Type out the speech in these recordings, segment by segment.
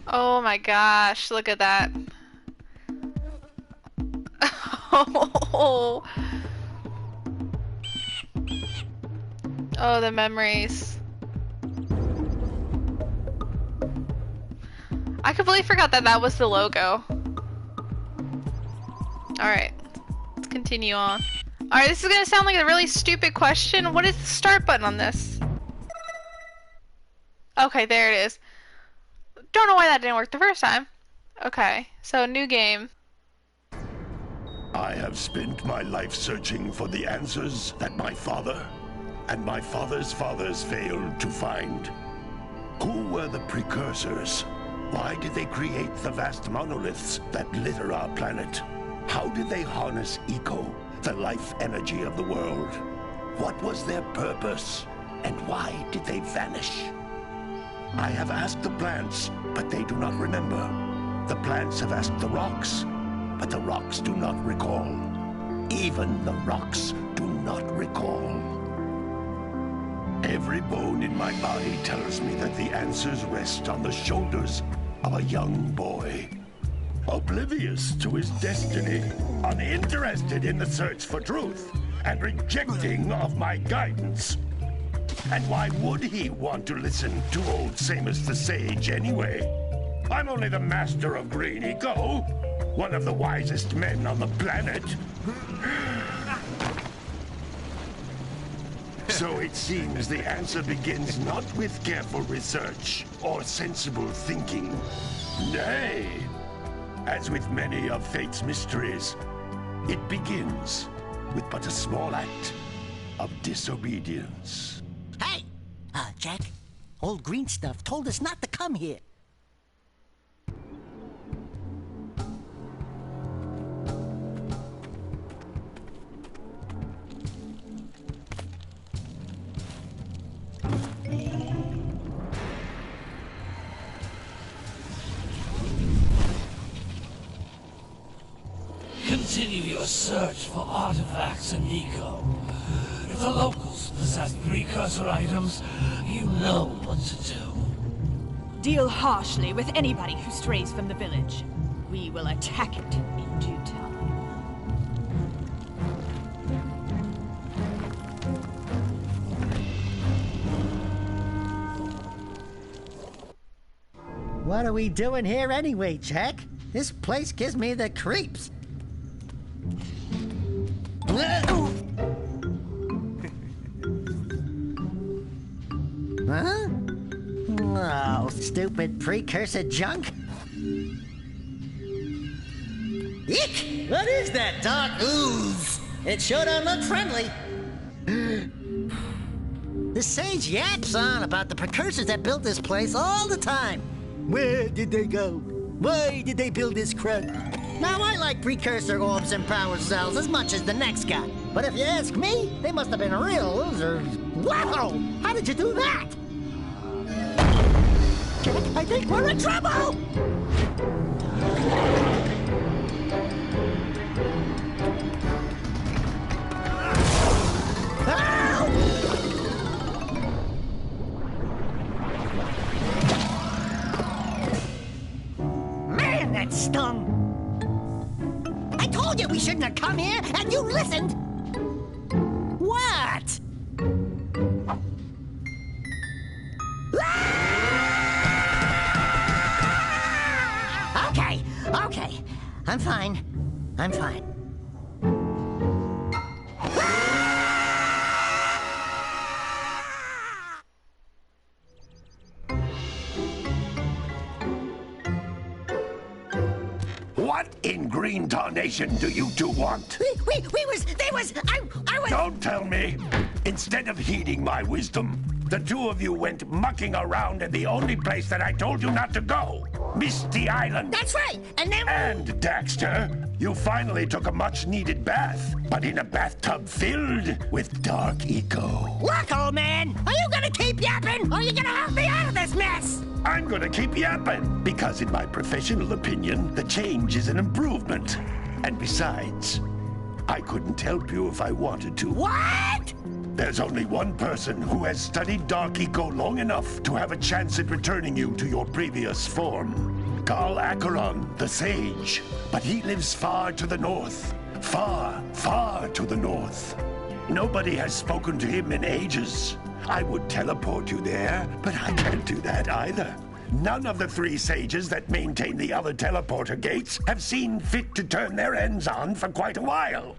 Oh my gosh, look at that. Oh, oh, the memories. I completely forgot that that was the logo. Alright, let's continue on. Alright, this is gonna sound like a really stupid question. What is the start button on this? Okay, there it is. Don't know why that didn't work the first time. Okay, so new game. I have spent my life searching for the answers that my father and my father's fathers failed to find. Who were the precursors? Why did they create the vast monoliths that litter our planet? How did they harness eco, the life energy of the world? What was their purpose? And why did they vanish? I have asked the plants, but they do not remember. The plants have asked the rocks, but the rocks do not recall. Even the rocks do not recall. Every bone in my body tells me that the answers rest on the shoulders of a young boy. Oblivious to his destiny, uninterested in the search for truth, and rejecting of my guidance. And why would he want to listen to old Samus the Sage anyway? I'm only the master of green eco, one of the wisest men on the planet. So it seems the answer begins not with careful research or sensible thinking. Nay, as with many of fate's mysteries, it begins with but a small act of disobedience. Hey! Jack, old green stuff told us not to come here. Continue your search for artifacts and eco. If the locals possess precursor items, you know what to do. Deal harshly with anybody who strays from the village. We will attack it in due time. What are we doing here anyway, Jack? This place gives me the creeps. Huh? Oh, stupid precursor junk. Eek! What is that dark ooze? It sure don't look friendly. The sage yaps on about the precursors that built this place all the time. Where did they go? Why did they build this crud? Now, I like precursor orbs and power cells as much as the next guy. But if you ask me, they must have been real losers. Wow! How did you do that? Jack, I think we're in trouble! Man, that stung! I told you we shouldn't have come here, and you listened! What? Okay. I'm fine. I'm fine. What in green tarnation do you two want? I was... Don't tell me! Instead of heeding my wisdom, the two of you went mucking around in the only place that I told you not to go. Misty Island. That's right, and then... And, Daxter, you finally took a much-needed bath, but in a bathtub filled with dark eco. Look, old man, are you gonna keep yapping, or are you gonna help me out of this mess? I'm gonna keep yapping, because in my professional opinion, the change is an improvement. And besides, I couldn't help you if I wanted to. What? There's only one person who has studied dark eco long enough to have a chance at returning you to your previous form. Carl Acheron, the sage. But he lives far to the north. Far, far to the north. Nobody has spoken to him in ages. I would teleport you there, but I can't do that either. None of the 3 sages that maintain the other teleporter gates have seen fit to turn their ends on for quite a while.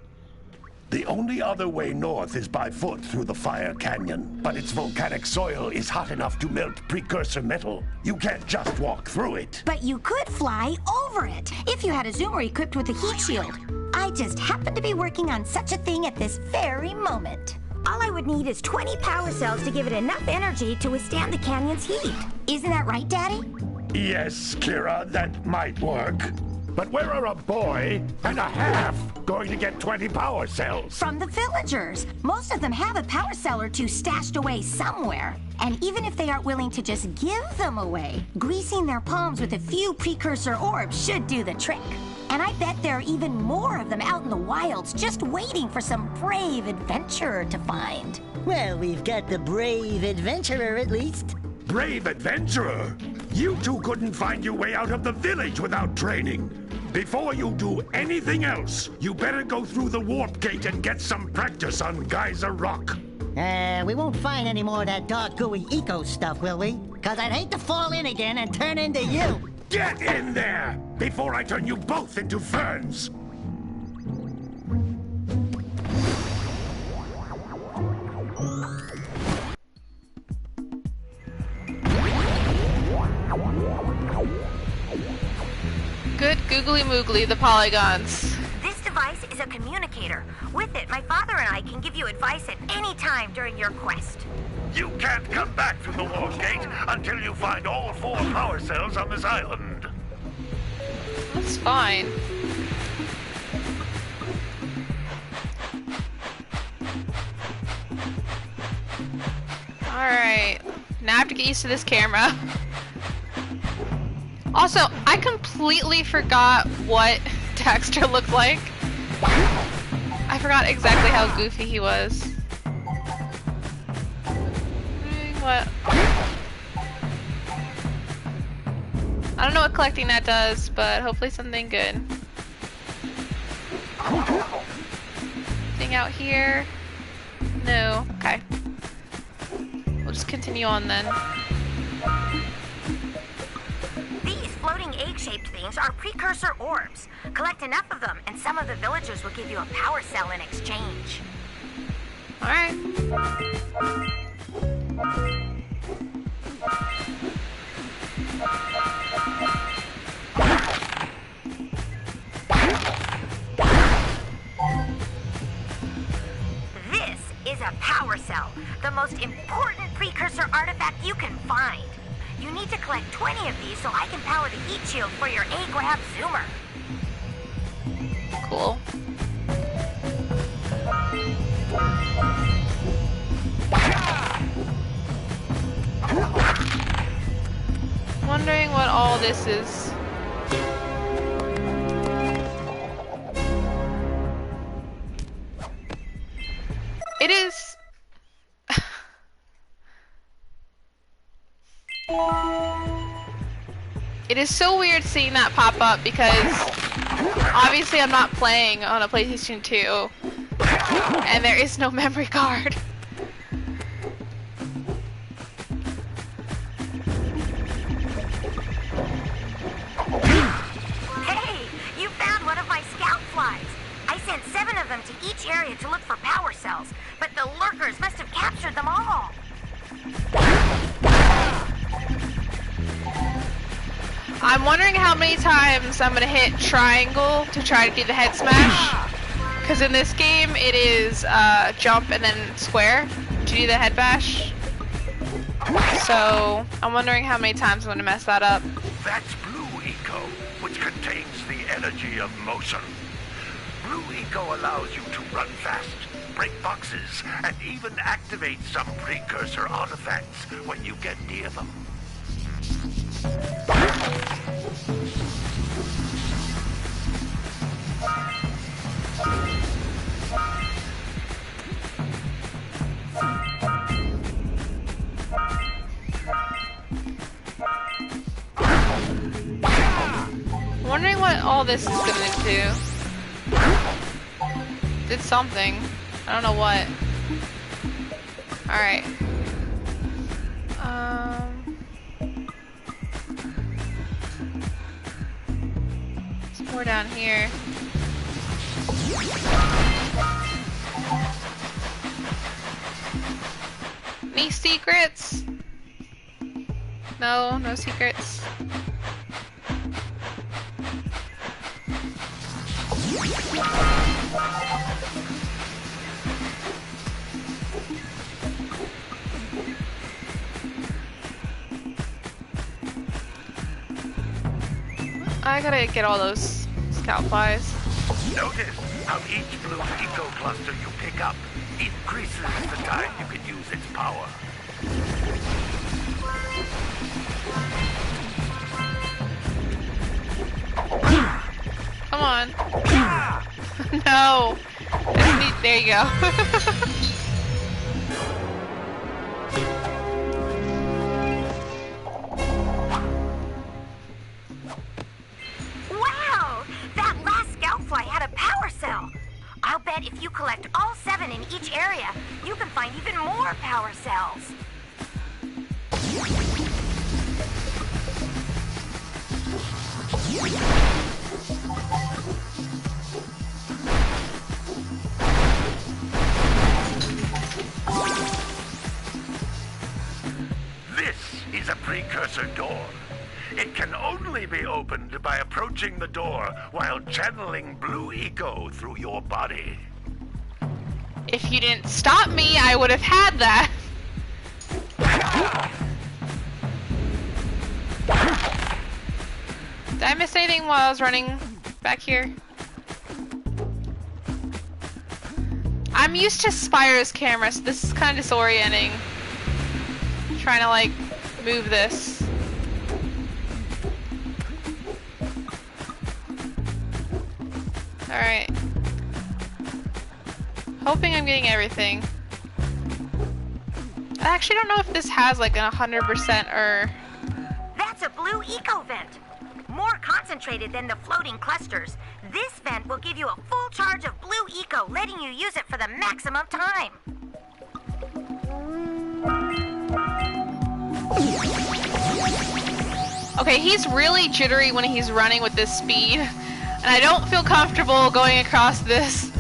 The only other way north is by foot through the Fire Canyon, but its volcanic soil is hot enough to melt precursor metal. You can't just walk through it. But you could fly over it if you had a zoomer equipped with a heat shield. I just happen to be working on such a thing at this very moment. All I would need is 20 power cells to give it enough energy to withstand the canyon's heat. Isn't that right, Daddy? Yes, Kira, that might work. But where are a boy and a half going to get 20 power cells? From the villagers. Most of them have a power cell or 2 stashed away somewhere. And even if they aren't willing to just give them away, greasing their palms with a few precursor orbs should do the trick. And I bet there are even more of them out in the wilds just waiting for some brave adventurer to find. Well, we've got the brave adventurer at least. Brave adventurer? You two couldn't find your way out of the village without training. Before you do anything else, you better go through the warp gate and get some practice on Geyser Rock. We won't find any more of that dark gooey eco stuff, will we? Cause I'd hate to fall in again and turn into you. Get in there before I turn you both into ferns. Good googly moogly, the polygons. This device is a communicator. With it, my father and I can give you advice at any time during your quest. You can't come back from the warp gate until you find all 4 power cells on this island. That's fine. Alright. Now I have to get used to this camera. Also, I completely forgot what Daxter looked like. I forgot exactly how goofy he was. What? I don't know what collecting that does, but hopefully something good. Thing out here? No. Okay. We'll just continue on then. These floating egg-shaped things are precursor orbs. Collect enough of them, and some of the villagers will give you a power cell in exchange. Alright. This is a power cell, the most important precursor artifact you can find. You need to collect 20 of these so I can power the heat shield for your A-Grab zoomer. Cool. Wondering what all this is. It is... It is so weird seeing that pop up because obviously I'm not playing on a PlayStation 2 and there is no memory card. Hey, you found one of my scout flies. I sent 7 of them to each area to look for power cells, but the lurkers must have captured them all. I'm wondering how many times I'm gonna hit triangle to try to do the head smash. Because in this game it is jump and then square to do the head bash. So I'm wondering how many times I'm gonna mess that up. That's Blue Eco, which contains the energy of motion. Blue Eco allows you to run fast, break boxes, and even activate some precursor artifacts when you get near them. all this is gonna do. Did something. I don't know what. Alright. There's more down here. Any secrets? No, no secrets. I gotta get all those scout flies. Notice how each blue eco cluster you pick up increases the time you can use its power. Come on. No. There you go. If you collect all 7 in each area, you can find even more power cells. This is a precursor door. It can only be opened by approaching the door while channeling blue eco through your body. If you didn't stop me, I would have had that. Did I miss anything while I was running back here? I'm used to Spyro's camera, so this is kind of disorienting. Trying to, like, move this. Alright. Hoping I'm getting everything. I actually don't know if this has like a 100% or... That's a blue eco vent. More concentrated than the floating clusters. This vent will give you a full charge of blue eco, letting you use it for the maximum time. Okay, he's really jittery when he's running with this speed. And I don't feel comfortable going across this.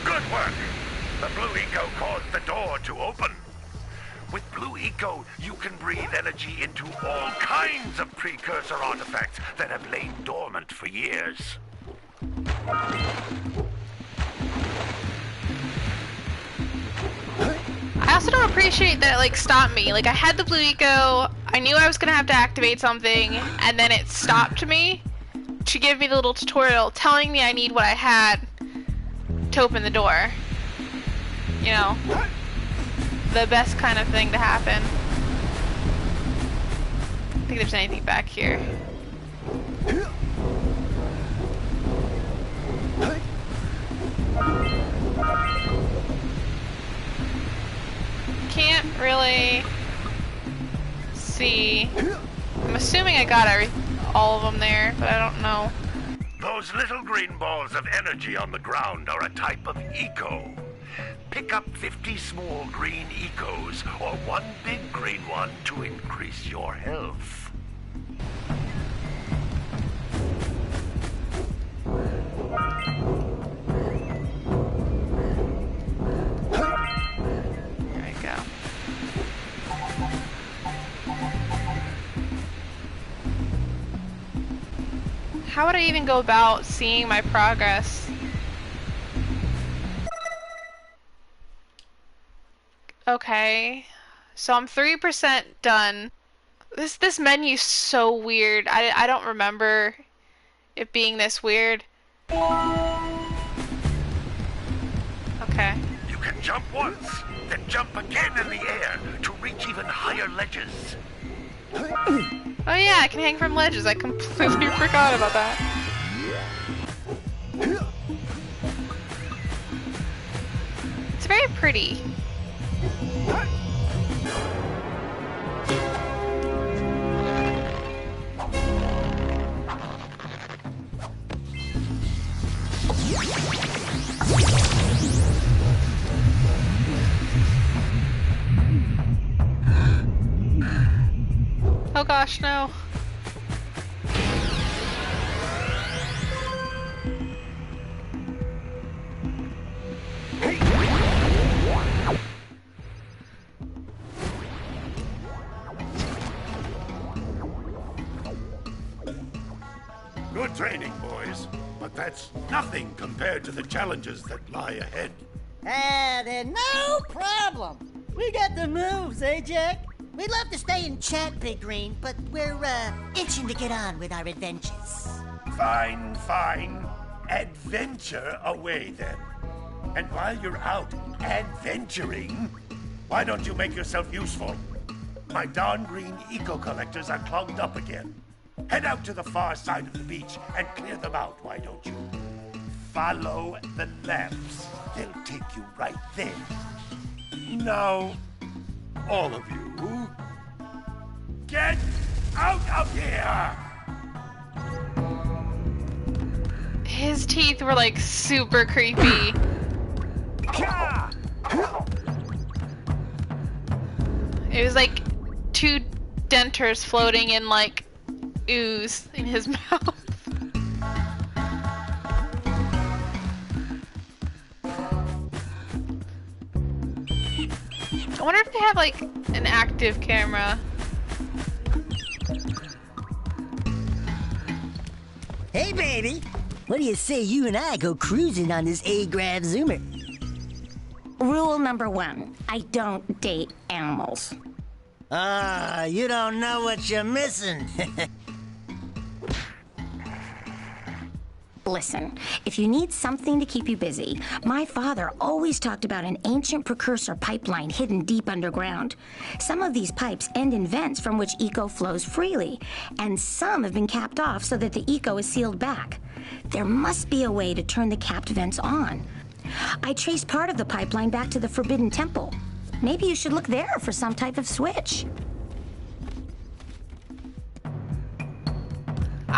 Good work! The blue eco caused the door to open. With blue eco, you can breathe energy into all kinds of precursor artifacts that have lain dormant for years. I also don't appreciate that it like stopped me. Like I had the blue eco, I knew I was gonna have to activate something, and then it stopped me to give me the little tutorial telling me I need what I had to open the door. You know, the best kind of thing to happen. I don't think there's anything back here. Can't really see. I'm assuming I got all of them there, but I don't know. Those little green balls of energy on the ground are a type of eco. Pick up 50 small green ecos or one big green one to increase your health. There we go. How would I even go about seeing my progress? Okay, so I'm 3% done. This menu's so weird. I don't remember it being this weird. Okay. You can jump once, then jump again in the air to reach even higher ledges. Oh yeah, I can hang from ledges. I completely forgot about that. very pretty. Oh gosh, no. Good training, boys. But that's nothing compared to the challenges that lie ahead. Then no problem. We got the moves, eh, Jack? We'd love to stay and chat, Big Green, but we're, itching to get on with our adventures. Fine, fine. Adventure away, then. And while you're out adventuring, why don't you make yourself useful? My darn green eco-collectors are clogged up again. Head out to the far side of the beach and clear them out, why don't you? Follow the lamps. They'll take you right there. Now, all of you, get out of here! His teeth were like super creepy. It was like two dentures floating in like ooze in his mouth. I wonder if they have like an active camera. Hey, baby. What do you say you and I go cruising on this A-Grav Zoomer? Rule number 1, I don't date animals. You don't know what you're missing. Listen, if you need something to keep you busy, my father always talked about an ancient precursor pipeline hidden deep underground. Some of these pipes end in vents from which eco flows freely, and some have been capped off so that the eco is sealed back. There must be a way to turn the capped vents on. I traced part of the pipeline back to the Forbidden Temple. Maybe you should look there for some type of switch.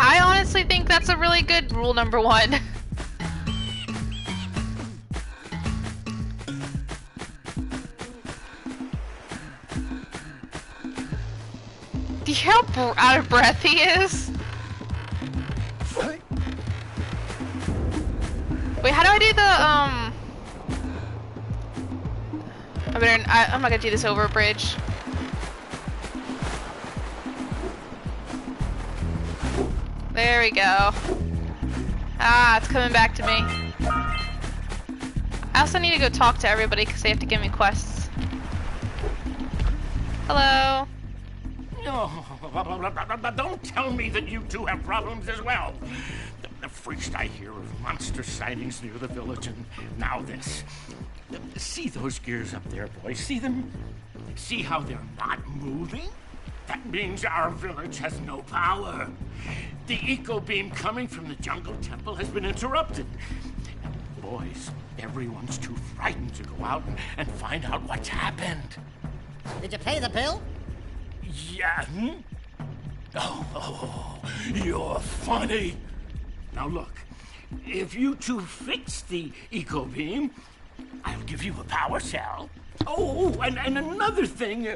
I honestly think that's a really good rule number 1. Do you hear how out of breath he is? Wait, how do I do the, I'm not gonna do this over a bridge. There we go. Ah, it's coming back to me. I also need to go talk to everybody because they have to give me quests. Hello. Oh, don't tell me that you two have problems as well. First I hear of monster sightings near the village, and now this. See those gears up there, boys? See them? See how they're not moving? That means our village has no power. The eco beam coming from the jungle temple has been interrupted. Boys, everyone's too frightened to go out and find out what's happened. Did you pay the bill? Yeah. Oh, you're funny. Now look, if you two fix the eco beam, I'll give you a power cell. Oh, and another thing,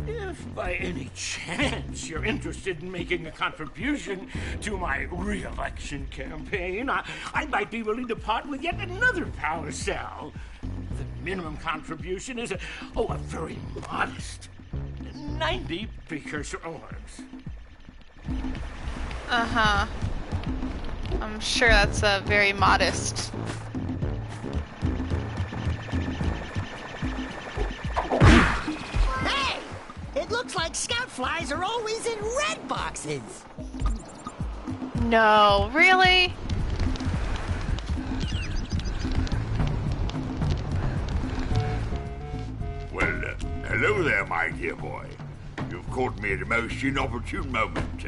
if by any chance you're interested in making a contribution to my re-election campaign, I might be willing to part with yet another power cell. The minimum contribution is a very modest 90 precursor orbs. Uh-huh. I'm sure that's very modest. Hey! It looks like scout flies are always in red boxes. No, really? Well, hello there, my dear boy. You've caught me at a most inopportune moment.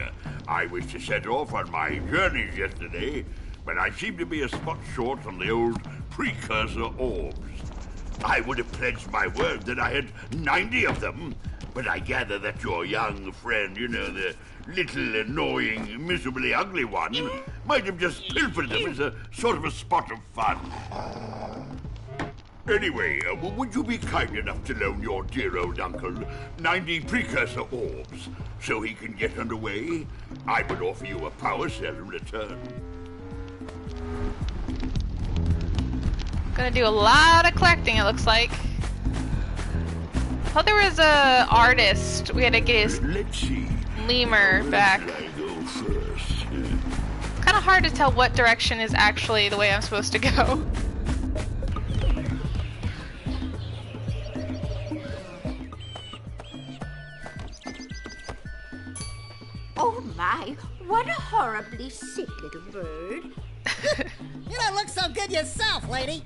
I was to set off on my journeys yesterday, but I seem to be a spot short on the old precursor orbs. I would have pledged my word that I had 90 of them. But I gather that your young friend, you know, the little annoying, miserably ugly one, might have just pilfered them as a sort of a spot of fun. Anyway, would you be kind enough to loan your dear old uncle 90 precursor orbs so he can get underway? I would offer you a power cell in return. Gonna do a lot of collecting, it looks like. I thought there was a artist. We had to get his lemur back. It's kind of hard to tell what direction is actually the way I'm supposed to go. Oh my, what a horribly sick little bird. You don't look so good yourself, lady.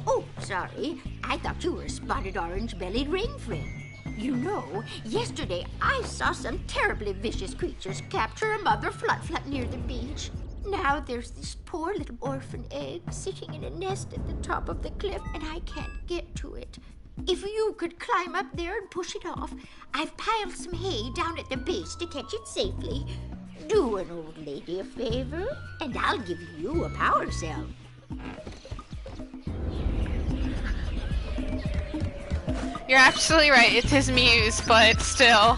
Oh, sorry. I thought you were a spotted orange-bellied rain friend. You know, yesterday I saw some terribly vicious creatures capture a mother flut-flut near the beach. Now there's this poor little orphan egg sitting in a nest at the top of the cliff, and I can't get to it. If you could climb up there and push it off, I've piled some hay down at the base to catch it safely. Do an old lady a favor, and I'll give you a power cell. You're absolutely right, it's his muse, but still.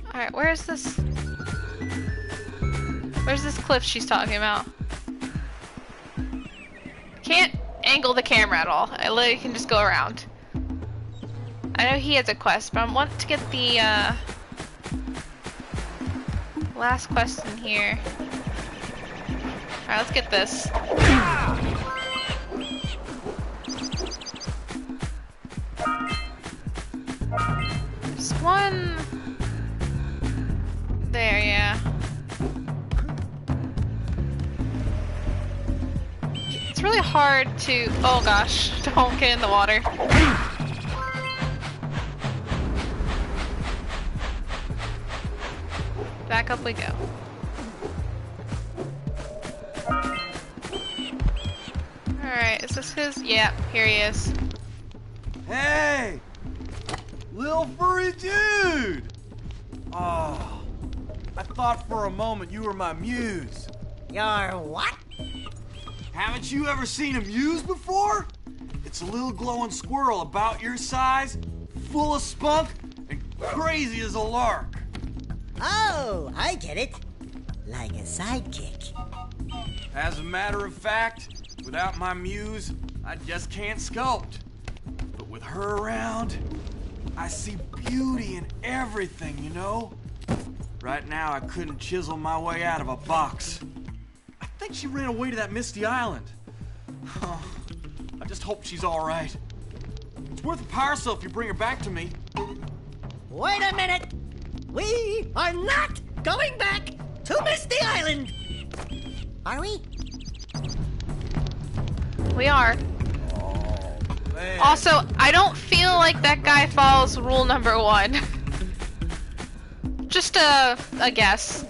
Alright, where's this cliff she's talking about? Can't angle the camera at all. I literally can just go around. I know he has a quest, but I want to get the last quest in here. Alright, let's get this. There's one there, yeah. It's really hard to... Oh gosh, don't get in the water. Back up we go. Alright, is this his? Yeah, here he is. Hey! Little furry dude! Oh, I thought for a moment you were my muse. Your what? Haven't you ever seen a muse before? It's a little glowing squirrel about your size, full of spunk, and crazy as a lark. Oh, I get it. Like a sidekick. As a matter of fact, without my muse, I just can't sculpt. But with her around, I see beauty in everything, you know? Right now, I couldn't chisel my way out of a box. I think she ran away to that misty island. Oh, I just hope she's all right. It's worth a power cell if you bring her back to me. Wait a minute! We are not going back to Misty Island! Are we? We are. Oh, man. Also, I don't feel like that guy follows rule number 1. Just a guess.